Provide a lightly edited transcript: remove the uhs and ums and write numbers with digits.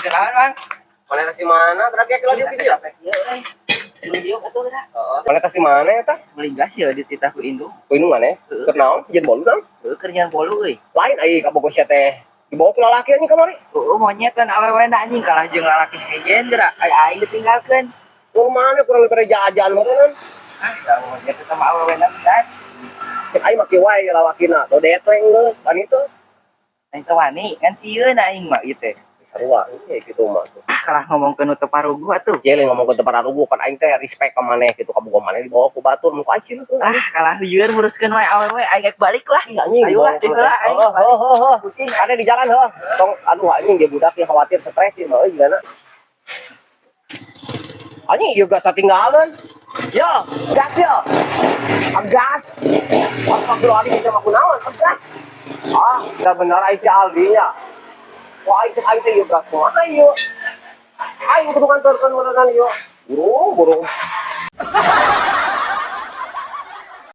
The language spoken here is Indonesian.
kenalan bang. Mana tas di mana? Berarti kalau dia gitu ya? Beli dia atuh dah. Mana tas di mana ya, tah? Beli gas ya di titah ku indung. Ku ini mana? Kenaon? Jeung bolu kan? Kerjaan bolu euy. Lain ai ka Bogor teh. Dibawa ke lalaki anjing kamari. Monyet kan awewe anjing kalah jeung lalaki sejen geura. Aing ditinggalkeun. Mana kurang lebih jajan mah kan? Da monyet teh sama awewe kan. Cek aing make wae lalakina. Do deteng geus kan itu. Aing teh wani kan sieun aing mah ieu teh. Sarua ieu kitu mah tuh. Kalah ngomongkeun nu teu parugu atuh. Ye ngomong ke tempat arugu kan aing teh respect ka maneh kitu ka boga maneh dibawa ku batur muka aing tuh. Kalah lieur nguruskeun wae awewe aing balik lah. Ayo lah tinggal aing. Pusing ada di jalan heuh. Tong aduh anjing dia budak yang khawatir stres ieu mah euy gana. Anjing ieu gas tinggalan. Yo, gas yo. Gas. Astagfirullahaladzim kita mah kunaon? Gas. Benar ai si Aldi nya. Wah, itu aing teh ieu gas kumaha ieu? Aing kudu ngantorkeun warangan ieu. Burung.